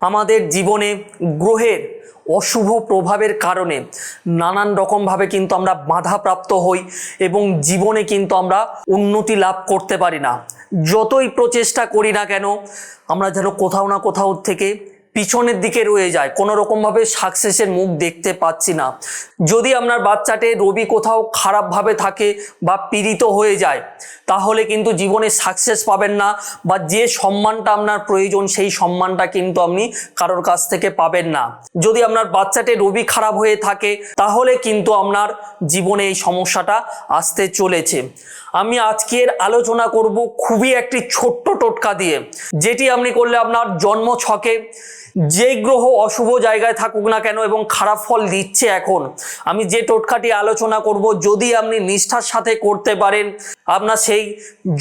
আমাদের জীবনে গ্রহের অশুভ প্রভাবের কারণে নানান রকমভাবে কিন্তু আমরা বাধাপ্রাপ্ত হই এবং জীবনে কিন্তু আমরা উন্নতি লাভ করতে পারি না। যতই প্রচেষ্টা করি না কেন আমরা যেন কোথাও না কোথাও থেকে পিছনের দিকে রয়ে যায়, কোনো রকমভাবে সাকসেসের মুখ দেখতে পাচ্ছি না। যদি আপনার বাচ্চাটে রবি কোথাও খারাপভাবে থাকে বা পীড়িত হয়ে যায় তাহলে কিন্তু জীবনে সাকসেস পাবেন না, বা যে সম্মানটা আপনার প্রয়োজন সেই সম্মানটা কিন্তু আপনি কারোর কাছ থেকে পাবেন না। যদি আপনার বাচ্চাটে রবি খারাপ হয়ে থাকে তাহলে কিন্তু আপনার জীবনে এই সমস্যাটা আসতে চলেছে। আমি আজকের আলোচনা করব খুবই একটি ছোট্ট টোটকা দিয়ে, যেটি আপনি করলে আপনার জন্ম ছকে যে গ্রহ অশুভ জায়গায় থাকুক না কেন এবং খারাপ ফল দিচ্ছে, এখন আমি যে টোটকাটি আলোচনা করব যদি আপনি নিষ্ঠার সাথে করতে পারেন আপনার সেই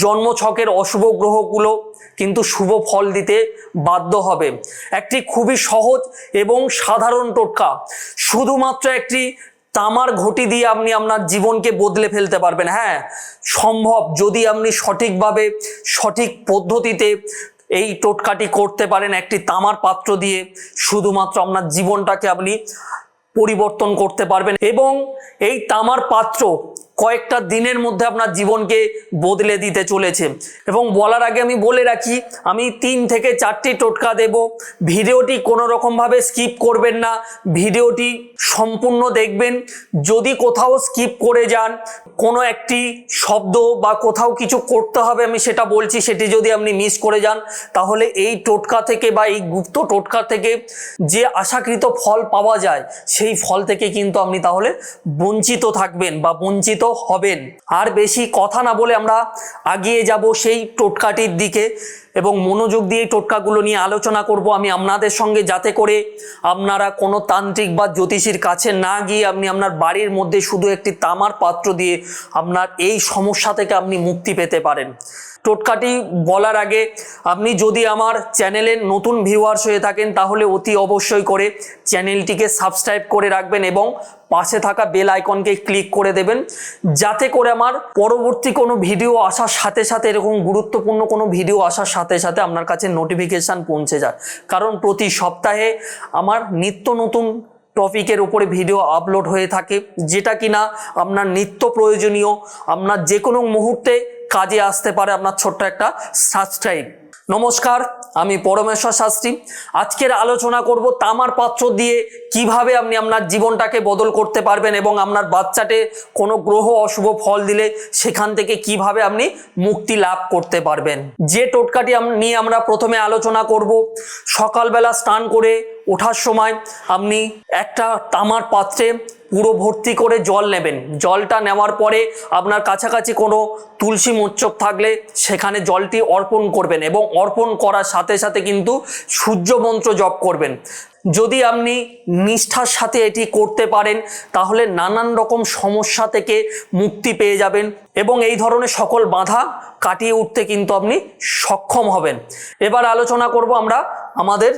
জন্ম ছকের অশুভ গ্রহগুলো কিন্তু শুভ ফল দিতে বাধ্য হবে। একটি খুবই সহজ এবং সাধারণ টোটকা, শুধুমাত্র একটি তামার ঘটি দিয়ে আপনি আপনার জীবনকে বদলে ফেলতে পারবেন। হ্যাঁ, সম্ভব, যদি আপনি সঠিকভাবে সঠিক পদ্ধতিতে এই টোটকাটি করতে পারেন। একটি তামার পাত্র দিয়ে শুধুমাত্র আপনার জীবনটাকে আপনি পরিবর্তন করতে পারবেন এবং এই তামার পাত্র কয়েকটা দিনের মধ্যে আপনার জীবনকে বদলে দিতে চলেছে। এবং বলার আগে আমি বলে রাখি, আমি 3 থেকে 4টি টোটকা দেব। ভিডিওটি কোনো রকমভাবে স্কিপ করবেন না, ভিডিওটি সম্পূর্ণ দেখবেন। যদি কোথাও স্কিপ করে যান, কোনো একটি শব্দ বা কোথাও কিছু করতে হবে আমি সেটা বলছি, সেটি যদি আপনি মিস করে যান তাহলে এই টোটকা থেকে বা এই গুপ্ত টোটকা থেকে যে আশাকৃত ফল পাওয়া যায় সেই ফল থেকে কিন্তু আপনি তাহলে বঞ্চিত থাকবেন বা বঞ্চিত হবেন। আর বেশি কথা না বলে আমরা এগিয়ে যাব সেই টোটকাটির দিকে এবং মনোযোগ দিয়ে টোটকাগুলো নিয়ে আলোচনা করব আমি আপনাদের সঙ্গে, যাতে করে আপনারা কোনো তান্ত্রিক বা জ্যোতিষীর কাছে না গিয়ে আপনি আপনার বাড়ির মধ্যে শুধু একটি তামার পাত্র দিয়ে আপনার এই সমস্যা থেকে আপনি মুক্তি পেতে পারেন। টোটকাটি বলার আগে আপনি যদি আমার চ্যানেলের নতুন ভিউয়ার্স হয়ে থাকেন তাহলে অতি অবশ্যই করে চ্যানেলটিকে সাবস্ক্রাইব করে রাখবেন এবং পাশে থাকা বেল আইকনকে ক্লিক করে দেবেন, যাতে করে আমার পরবর্তী কোনো ভিডিও আসার সাথে সাথে, এরকম গুরুত্বপূর্ণ কোনো ভিডিও আসার সাথে সাথে আপনার কাছে নোটিফিকেশান পৌঁছে যায়। কারণ প্রতি সপ্তাহে আমার নিত্য নতুন টপিকের উপরে ভিডিও আপলোড হয়ে থাকে, যেটা কিনা আপনার নিত্য প্রয়োজনীয়, আপনার যে কোনো মুহূর্তে কাজে আসতে পারে আপনার ছোট্ট একটা সাবস্ক্রাইব। নমস্কার, আমি পরমেশ্বর শাস্ত্রী। আজকের আলোচনা করব তামার পাত্র দিয়ে কিভাবে আপনি আপনার জীবনটাকে বদল করতে পারবেন এবং আপনার বাচ্চাটে কোনো গ্রহ অশুভ ফল দিলে সেখান থেকে কিভাবে আপনি মুক্তি লাভ করতে পারবেন। যে টোটকাটি নিয়ে আমরা প্রথমে আলোচনা করব, সকালবেলা স্নান করে ওঠার সময় আপনি একটা তামার পাত্রে পুরো ভর্তি করে জল নেবেন। জলটা নেওয়ার পরে আপনার কাছাকাছি কোনো তুলসী মোচ্চক থাকলে সেখানে জলটি অর্পণ করবেন এবং অর্পণ করার সাথে সাথে কিন্তু সূর্য মন্ত্র জপ করবেন। যদি আপনি নিষ্ঠার সাথে এটি করতে পারেন তাহলে নানান রকম সমস্যা থেকে মুক্তি পেয়ে যাবেন এবং এই ধরনের সকল বাধা কাটিয়ে উঠতে কিন্তু আপনি সক্ষম হবেন। এবার আলোচনা করব আমরা আমাদের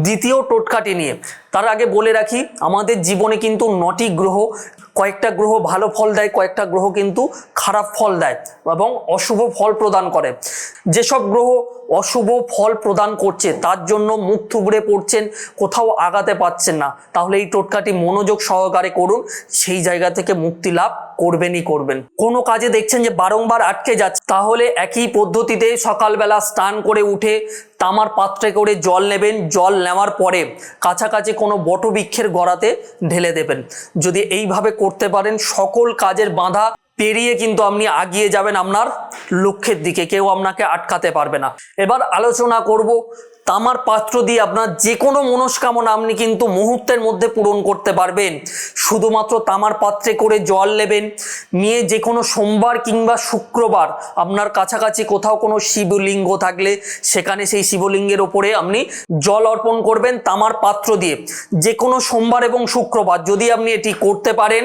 দ্বিতীয় টোটকাটি নিয়ে। তার আগে বলে রাখি, আমাদের জীবনে কিন্তু 9টি গ্রহ, কয়েকটা গ্রহ ভালো ফল দেয়, কয়েকটা গ্রহ কিন্তু খারাপ ফল দেয় এবং অশুভ ফল প্রদান করে। যেসব গ্রহ অশুভ ফল প্রদান করছে তার জন্য মুখ থুবড়ে পড়ছেন, কোথাও আগাতে পারছেন না, তাহলে এই টোটকাটি মনোযোগ সহকারে করুন, সেই জায়গা থেকে মুক্তি লাভ করবেনই করবেন। কোনো কাজে দেখছেন যে বারংবার আটকে যাচ্ছে, তাহলে একই পদ্ধতিতে সকালবেলা স্নান করে উঠে তামার পাত্রে করে জল নেবেন। জল নেওয়ার পরে কাছাকাছি কোনো বটবৃক্ষের গোড়াতে ঢেলে দেবেন। যদি এইভাবে করতে পারেন সকল কাজের বাধা পেরিয়ে কিন্তু আপনি এগিয়ে যাবেন আপনার লক্ষ্যের দিকে, কেউ আপনাকে আটকাতে পারবে না। এবার আলোচনা করব তামার পাত্র দিয়ে আপনার যে কোনো মনস্কামনা আপনি কিন্তু মুহূর্তের মধ্যে পূরণ করতে পারবেন। শুধুমাত্র তামার পাত্রে করে জল নেবেন, নিয়ে যে কোনো সোমবার কিংবা শুক্রবার আপনার কাছাকাছি কোথাও কোনো শিবলিঙ্গ থাকলে সেখানে সেই শিবলিঙ্গের ওপরে আপনি জল অর্পণ করবেন তামার পাত্র দিয়ে। যে কোনো সোমবার এবং শুক্রবার যদি আপনি এটি করতে পারেন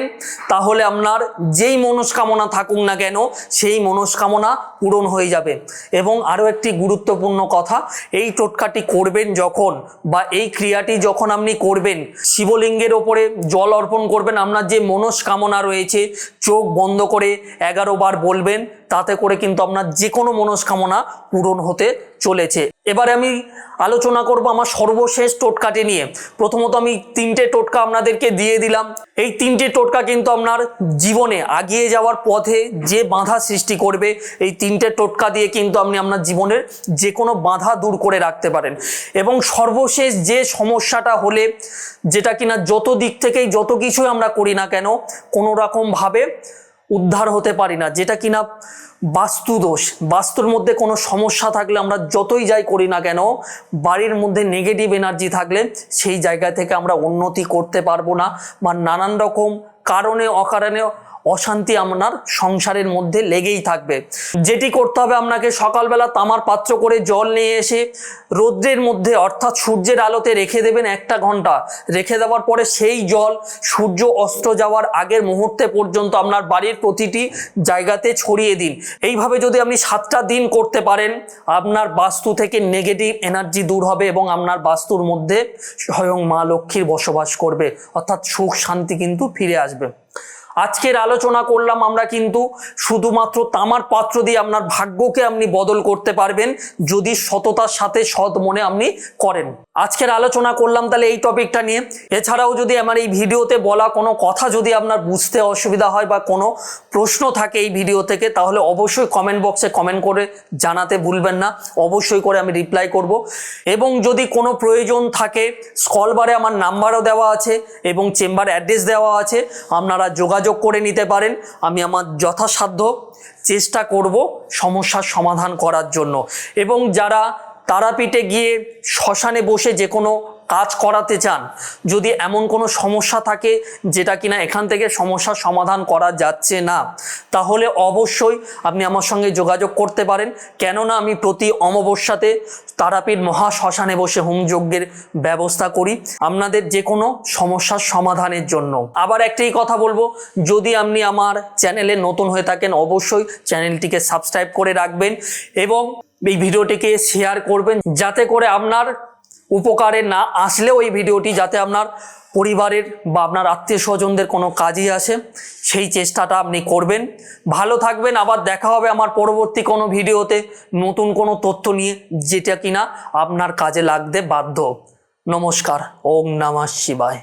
তাহলে আপনার যেই মনস্কামনা থাকুক না কেন সেই মনস্কামনা পূরণ হয়ে যাবে। এবং আরও একটি গুরুত্বপূর্ণ কথা, এই টোটকাটি করবেন যখন বা এই ক্রিয়াটি যখন আপনি করবেন, শিবলিঙ্গের ওপরে জল অর্পণ করবেন, আপনার যে মনস্কামনা রয়েছে চোখ বন্ধ করে 11 বার বলবেন, তাতে করে কিন্তু আপনার যে কোনো মনস্কামনা পূরণ হতে চলেছে। এবারে আমি আলোচনা করব আমার সর্বশেষ টোটকাটি নিয়ে। প্রথমত আমি 3টে টোটকা আপনাদেরকে দিয়ে দিলাম। এই 3টে টোটকা কিন্তু আপনার জীবনে এগিয়ে যাওয়ার পথে যে বাধা সৃষ্টি করবে, এই 3টে টোটকা দিয়ে কিন্তু আপনি আপনার জীবনের যে কোনো বাধা দূর করে রাখতে পারেন। এবং সর্বশেষ যে সমস্যাটা হলে, যেটা কিনা যত দিক থেকেই যত কিছুই আমরা করি না কেন কোনো রকমভাবে উদ্ধার হতে পারি না, যেটা কিনা বাস্তু দোষ। বাস্তুর মধ্যে কোনো সমস্যা থাকলে আমরা যতই যাই করি না কেন, বাড়ির মধ্যে নেগেটিভ এনার্জি থাকলে সেই জায়গা থেকে আমরা উন্নতি করতে পারবো না, বা নানান রকম কারণে অকারণে অশান্তি আপনার সংসারের মধ্যে লেগেই থাকবে। যেটি করতে হবে, আপনাকে সকালবেলা তামার পাত্র করে জল নিয়ে এসে রৌদ্রের মধ্যে অর্থাৎ সূর্যের আলোতে রেখে দেবেন 1টা ঘন্টা। রেখে দেওয়ার পরে সেই জল সূর্য অস্ত যাওয়ার আগের মুহূর্তে পর্যন্ত আপনার বাড়ির প্রতিটি জায়গাতে ছড়িয়ে দিন। এইভাবে যদি আপনি 7টা দিন করতে পারেন, আপনার বাস্তু থেকে নেগেটিভ এনার্জি দূর হবে এবং আপনার বাস্তুর মধ্যে স্বয়ং মা লক্ষ্মীর বসবাস করবে, অর্থাৎ সুখ শান্তি কিন্তু ফিরে আসবে। আজকের আলোচনা করলাম আমরা কিন্তু শুধুমাত্র তামার পাত্র দিয়ে আপনার ভাগ্যকে আপনি বদল করতে পারবেন যদি সততার সাথে সৎ মনে আপনি করেন। আজকের আলোচনা করলাম তাহলে এই টপিকটা নিয়ে। এছাড়াও যদি আমার এই ভিডিওতে বলা কোনো কথা যদি আপনার বুঝতে অসুবিধা হয় বা কোনো প্রশ্ন থাকে এই ভিডিও থেকে, তাহলে অবশ্যই কমেন্ট বক্সে কমেন্ট করে জানাতে ভুলবেন না, অবশ্যই করে আমি রিপ্লাই করব। এবং যদি কোনো প্রয়োজন থাকে, স্ক্রল বারে আমার নাম্বারও দেওয়া আছে এবং চেম্বার অ্যাড্রেস দেওয়া আছে, আপনারা যোগাযোগ করে নিতে পারেন। আমি আমার যথাসাধ্য চেষ্টা করব সমস্যার সমাধান করার জন্য। এবং যারা তারাপীঠে গিয়ে শ্মশানে বসে যে কোনো কাজ করাতে চান, যদি এমন কোনো সমস্যা থাকে যেটা কিনা এখান থেকে সমস্যার সমাধান করা যাচ্ছে না, তাহলে অবশ্যই আপনি আমার সঙ্গে যোগাযোগ করতে পারেন। কেননা আমি প্রতি অমাবস্যাতে তারাপীঠ মহাশ্মশানে বসে হোমযজ্ঞের ব্যবস্থা করি আপনাদের যে কোনো সমস্যার সমাধানের জন্য। আবার একটাই কথা বলবো, যদি আপনি আমার চ্যানেলে নতুন হয়ে থাকেন অবশ্যই চ্যানেলটিকে সাবস্ক্রাইব করে রাখবেন এবং এই ভিডিওটিকে শেয়ার করবেন, যাতে করে আপনার উপকারে না আসলেও এই ভিডিওটি যাতে আপনার পরিবারের বা আপনার আত্মীয় স্বজনদের কোনো কাজে আসে, সেই চেষ্টাটা আপনি করবেন। ভালো থাকবেন। আবার দেখা হবে আমার পরবর্তী কোনো ভিডিওতে নতুন কোনো তথ্য নিয়ে, যেটা কিনা আপনার কাজে লাগতে বাধ্য। নমস্কার। ওম নমঃ শিবায়।